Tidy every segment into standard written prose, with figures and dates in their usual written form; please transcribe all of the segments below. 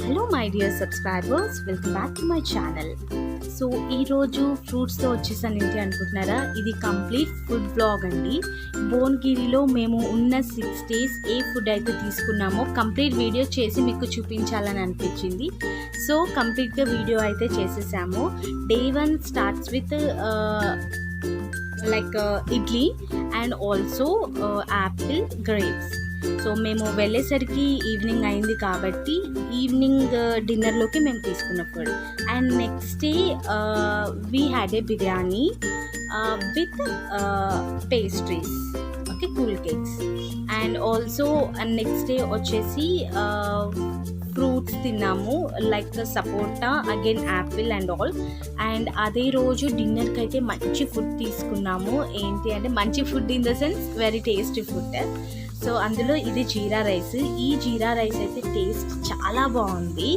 Hello my dear subscribers, welcome back to my channel. So ఈరోజు ఫ్రూట్స్తో వచ్చేసాను ఏంటి అనుకుంటున్నారా? ఇది కంప్లీట్ ఫుడ్ బ్లాగ్ అండి. భువనగిరిలో మేము ఉన్న 6 days ఏ ఫుడ్ అయితే తీసుకున్నామో కంప్లీట్ వీడియో చేసి మీకు చూపించాలని అనిపించింది. సో కంప్లీట్గా వీడియో అయితే చేసేసాము. Day 1 starts with idli and also Apple grapes. So మేము వెళ్ళేసరికి ఈవినింగ్ అయింది కాబట్టి ఈవినింగ్ డిన్నర్లోకి మేము తీసుకున్న food. And next day we had a biryani with pastries, okay, cool cakes. And also next day వచ్చేసి ఫ్రూట్స్ తిన్నాము, like sapota, again Apple and all. And అదే రోజు డిన్నర్కి అయితే మంచి ఫుడ్ తీసుకున్నాము. ఏంటి అంటే మంచి food in the sense very tasty food. So అందులో ఇది జీరా రైస్. ఈ జీరా రైస్ అయితే టేస్ట్ చాలా బాగుంది.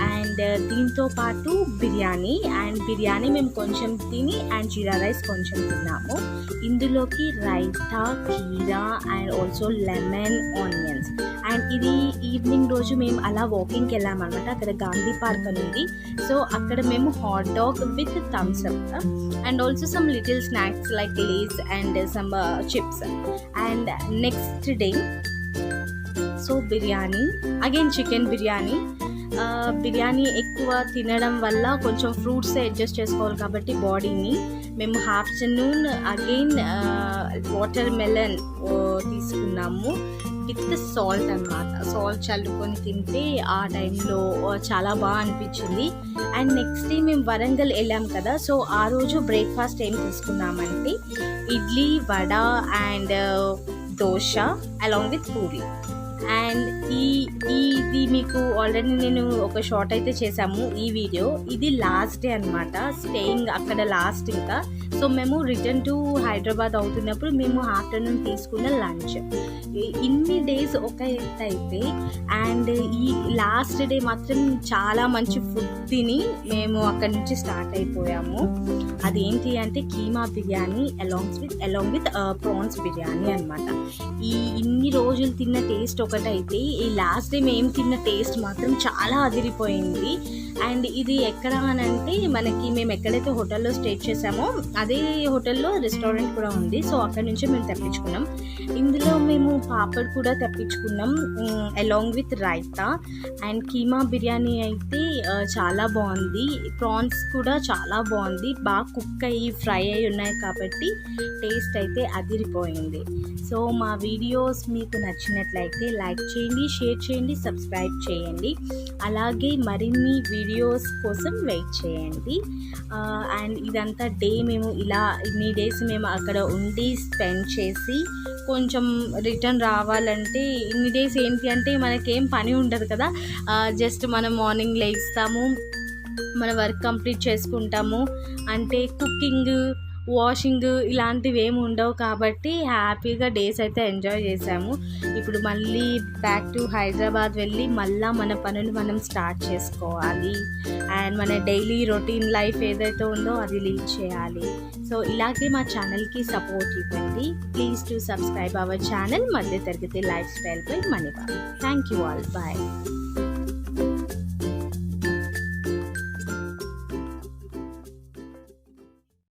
అండ్ దీంతో పాటు బిర్యానీ, అండ్ బిర్యానీ మేము కొంచెం తిని అండ్ జీరా రైస్ కొంచెం తిన్నాము. ఇందులోకి రైతా, కీరా and also lemon, onions. And ఇది ఈవినింగ్ రోజు మేము అలా వాకింగ్కి వెళ్ళామన్నమాట. అక్కడ గాంధీ పార్క్ అని ఉంది. సో అక్కడ మేము hot dog with Thums Up and also some little snacks like Lay's and some chips. And next day so biryani, again chicken biryani. Biryani ఎక్కువ తినడం వల్ల కొంచెం ఫ్రూట్స్ అడ్జస్ట్ చేసుకోవాలి కాబట్టి బాడీని మేము ఆఫ్టర్నూన్ అగైన్ వాటర్ మెలన్ తీసుకున్నాము విత్ సాల్ట్ అన్నమాట. సాల్ట్ చల్లుకొని తింటే ఆ టైంలో చాలా బాగా అనిపించింది. అండ్ నెక్స్ట్ డే మేము వరంగల్ వెళ్ళాం కదా, సో ఆ రోజు బ్రేక్ఫాస్ట్ ఏం తీసుకున్నామంటే idli, vada and dosa along with puri. And ఇది మీకు ఆల్రెడీ నేను ఒక షార్ట్ అయితే చేసాము ఈ వీడియో. ఇది లాస్ట్ డే అనమాట, స్టేయింగ్ అక్కడ లాస్ట్. ఇంకా సో మేము రిటర్న్ టు హైదరాబాద్ అవుతున్నప్పుడు మేము ఆఫ్టర్నూన్ తీసుకున్న లంచ్. ఇన్ని డేస్ ఒక ఎత్తు అయితే అండ్ ఈ లాస్ట్ డే మాత్రం చాలా మంచి ఫుడ్ తిని మేము అక్కడి నుంచి స్టార్ట్ అయిపోయాము. అదేంటి అంటే keema biryani along with prawns biryani అనమాట. ఇన్ని రోజులు తిన్న టేస్ట్ ఒకటైతే ఈ లాస్ట్ డే మేము తిన్న టేస్ట్ మాత్రం చాలా అదిరిపోయింది. అండ్ ఇది ఎక్కడ అని అంటే మేము ఎక్కడైతే హోటల్లో స్టే చేసామో అదే హోటల్లో రెస్టారెంట్ కూడా ఉంది. సో అక్కడి నుంచి మేము తెప్పించుకున్నాం. ఇందులో మేము పాపడ్ కూడా తెప్పించుకున్నాం along with raita. And keema biryani అయితే చాలా బాగుంది. ప్రాన్స్ కూడా చాలా బాగుంది, బాగా కుక్ అయ్యి ఫ్రై అయ్యి ఉన్నాయి కాబట్టి టేస్ట్ అయితే అదిరిపోయింది. సో మా వీడియోస్ మీకు నచ్చినట్లయితే లైక్ చేయండి, షేర్ చేయండి, సబ్స్క్రైబ్ చేయండి. అలాగే మరిన్ని వీడియోస్ కోసం వెయిట్ చేయండి. అండ్ ఇదంతా డే మేము ఇలా ఇన్ని డేస్ మేము అక్కడ ఉండి స్పెండ్ చేసి కొంచెం రిటర్న్ రావాలంటే ఇన్ని డేస్ ఏంటి అంటే మనకేం పని ఉండదు కదా, జస్ట్ మనం మార్నింగ్ లేస్తాము, మన వర్క్ కంప్లీట్ చేసుకుంటాము. అంటే కుకింగ్, వాషింగ్ ఇలాంటివి ఏమి ఉండవు కాబట్టి హ్యాపీగా డేస్ అయితే ఎంజాయ్ చేసాము. ఇప్పుడు మళ్ళీ బ్యాక్ టు హైదరాబాద్ వెళ్ళి మళ్ళీ మన పనులు మనం స్టార్ట్ చేసుకోవాలి. అండ్ మన డైలీ రొటీన్ లైఫ్ ఏదైతే ఉందో అది లీడ్ చేయాలి. సో ఇలాగే మా ఛానల్కి సపోర్ట్ ఇవ్వండి. Please to subscribe our channel మధ్య తరగతి lifestyle by Manibabu. Thank you all, bye.